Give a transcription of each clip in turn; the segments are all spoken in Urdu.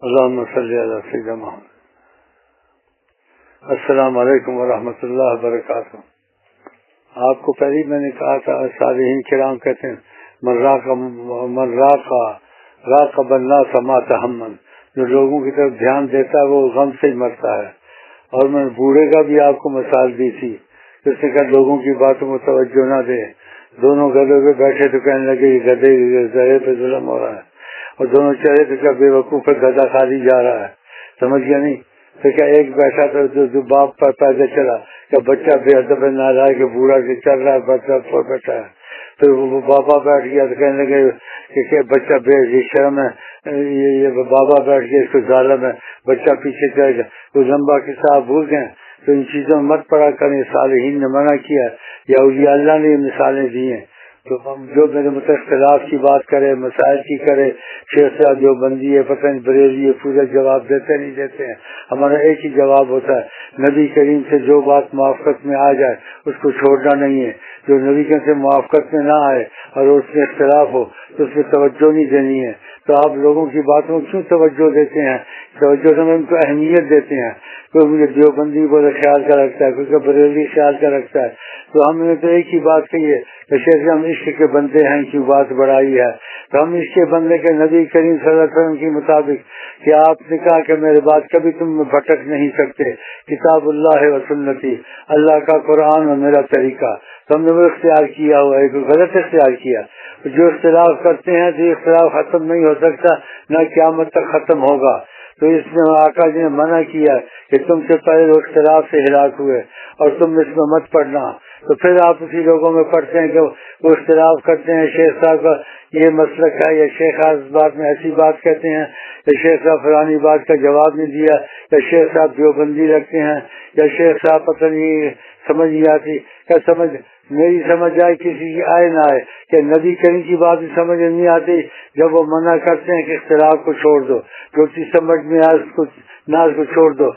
اللهم صل علی سیدنا محمد۔ السلام علیکم ورحمۃ اللہ وبرکاتہ۔ آپ کو پہلے میں نے کہا تھا صالحین کرام کہتے ہیں من راقب الناس مات ہما، جو لوگوں کی طرف دھیان دیتا ہے وہ غم سے ہی مرتا ہے۔ اور میں بوڑھے کا بھی آپ کو مثال دی تھی، جس نے کہا لوگوں کی باتوں کو توجہ نہ دے۔ دونوں گدھوں پہ بیٹھے تو کہنے لگے یہ گدھے زرے پہ ظلم ہو رہا ہے، اور دونوں چہرے تو کیا بے وقوف پہ گدھا خالی جا رہا ہے، سمجھ گیا نہیں؟ تو کیا ایک بیٹھا تھا جو باپ پر پیدل چلا، کیا بچہ بے ادب نہ رہا ہے کہ بوڑھا سے چل رہا ہے، بچہ پر بیٹھا ہے۔ پھر وہ بابا بیٹھ گیا تو کہنے لگے کہ بچہ بے شرم ہے، یہ بابا بیٹھ گیا، اس کو ظالم ہے، بچہ پیچھے چل گیا۔ وہ لمبا قصہ آپ بھول گئے، تو ان چیزوں میں مت پڑا کریں۔ صالحین نے منع کیا یا اولیاء اللہ نے مثالیں دی ہیں۔ تو ہم جو میرے مطلب اختلاف کی بات کرے، مسائل کی کرے، شیخ صاحب جو بندی ہے، پتہ نہیں بریلوی ہے، پورا جواب دیتے نہیں دیتے ہیں۔ ہمارا ایک ہی جواب ہوتا ہے، نبی کریم سے جو بات موافقت میں آ جائے اس کو چھوڑنا نہیں ہے، جو نبی کریم سے موافقت میں نہ آئے اور اس میں اختلاف ہو تو اس میں توجہ نہیں دینی ہے۔ تو آپ لوگوں کی باتوں کو کیوں توجہ دیتے ہیں؟ توجہ سے ان کو اہمیت دیتے ہیں۔ کوئی مجھے دیوبندی کو خیال کا رکھتا ہے، کوئی بریلوی خیال کا رکھتا ہے۔ تو ہم نے تو ایک ہی بات کہی ہے کہ شیخ ہم عشق کے بندے ہیں، کیوں بات بڑھائی ہے؟ تو ہم عشق کے بندے کے نبی کریم صلی اللہ علیہ وسلم کے مطابق کہ آپ نے کہا کہ میرے بات کبھی تم بھٹک نہیں سکتے، کتاب اللہ و سنتی، اللہ کا قرآن اور میرا طریقہ، تو ہم نے وہ اختیار کیا ہوا ہے، کوئی غلط اختیار کیا۔ جو اختلاف کرتے ہیں تو اختلاف ختم نہیں ہو سکتا، نہ قیامت تک ختم ہوگا۔ تو اس میں آقا جی نے منع کیا کہ تم سے پہلے وہ اختلاف سے ہلاک ہوئے اور تم اس میں مت پڑھنا۔ تو پھر آپ اسی لوگوں میں پڑھتے ہیں کہ وہ اختلاف کرتے ہیں، شیخ صاحب کا یہ مسلک ہے، یا شیخ اس بات میں ایسی بات کہتے ہیں، یا شیخ صاحب فلانی بات کا جواب نہیں دیا، یا شیخ صاحب دیوبندی رکھتے ہیں، یا شیخ صاحب پتہ نہیں سمجھ نہیں آتی۔ کیا سمجھ میری سمجھ آئے کسی کی آئے نہ آئے کہ نبی کریم کی بات سمجھ نہیں آتی جب وہ منع کرتے ہیں کہ اختلاف کو چھوڑ دو، جو چیز سمجھ میں آئے اس کو ناز کو چھوڑ دو۔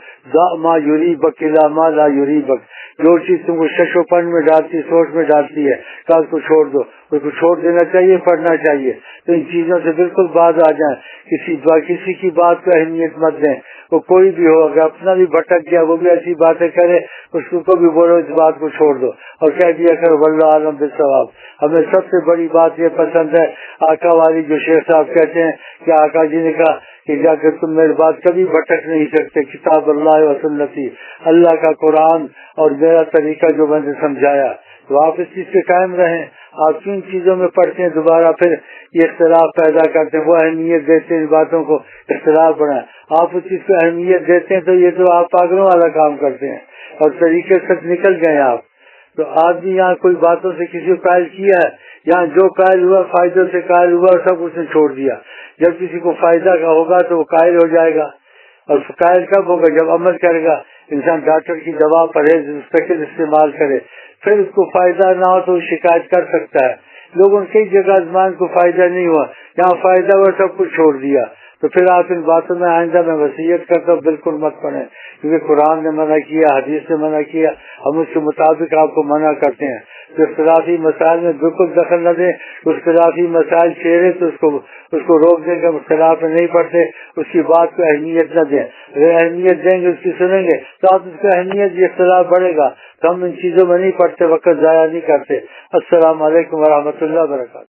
ما یریبک الا ما لا یریبک، جو چیز تم کو شش و پن میں ڈالتی، سوچ میں ڈالتی ہے، کل کو چھوڑ دو، اس کو چھوڑ دینا چاہیے، پڑھنا چاہیے۔ تو ان چیزوں سے بالکل باز آ جائیں، کسی کی بات کو اہمیت مت دیں۔ وہ کوئی بھی ہو، اگر اپنا بھی بھٹک گیا وہ بھی ایسی باتیں کرے، اس کو بھی بولو اس بات کو چھوڑ دو اور کہہ دیا کرو واللہ عالم بالصواب۔ ہمیں سب سے بڑی بات یہ پسند ہے آقا والی، جو شیخ صاحب کہتے ہیں کہ آقا جی نے کہا کہ جا کر تم میری بات کبھی بھٹک نہیں سکتے، کتاب اللہ و سنتی، اللہ کا قرآن اور میرا طریقہ جو میں نے سمجھایا۔ تو آپ اس چیز پہ قائم رہیں۔ آپ کن چیزوں میں پڑھتے ہیں دوبارہ پھر یہ اختلاف پیدا کرتے ہیں، وہ اہمیت دیتے ہیں، ان باتوں کو اختلاف بنائیں۔ آپ اس چیز کو اہمیت دیتے ہیں تو یہ تو آپ پاگلوں والا کام کرتے ہیں اور طریقے سے نکل گئے آپ۔ تو آدمی یہاں کوئی باتوں سے کسی کو قائل کیا ہے، یہاں جو قائل ہوا فائدوں سے قائل ہوا اور سب اس نے چھوڑ دیا۔ جب کسی کو فائدہ کا ہوگا تو وہ قائل ہو جائے گا، اور قائل کب ہوگا؟ جب عمل کرے گا۔ انسان ڈاکٹر کی دوا پرہیز مستقل استعمال کرے، پھر اس کو فائدہ نہ ہو تو وہ شکایت کر سکتا ہے۔ لوگوں کئی جگہ آزمان کو فائدہ نہیں ہوا، یہاں فائدہ ہوا سب کچھ چھوڑ دیا۔ تو پھر آپ ان باتوں میں آئندہ میں وصیت کرتا ہوں بالکل مت پڑھیں، کیونکہ قرآن نے منع کیا، حدیث نے منع کیا، ہم اس کے مطابق آپ کو منع کرتے ہیں۔ تو اختلافی مسائل میں بالکل دخل نہ دیں۔ اختلافی مسائل چھیڑے تو اس کو روک دیں کہ ہم اختلاف میں نہیں پڑھتے، اس کی بات کو اہمیت نہ دیں۔ اگر اہمیت دیں گے، اس کی سنیں گے تو آپ اس کو اہمیت بھی، اختلاف بڑھے گا۔ تو ہم ان چیزوں میں نہیں پڑھتے، وقت ضائع نہیں کرتے۔ السلام علیکم ورحمۃ اللہ وبرکاتہ۔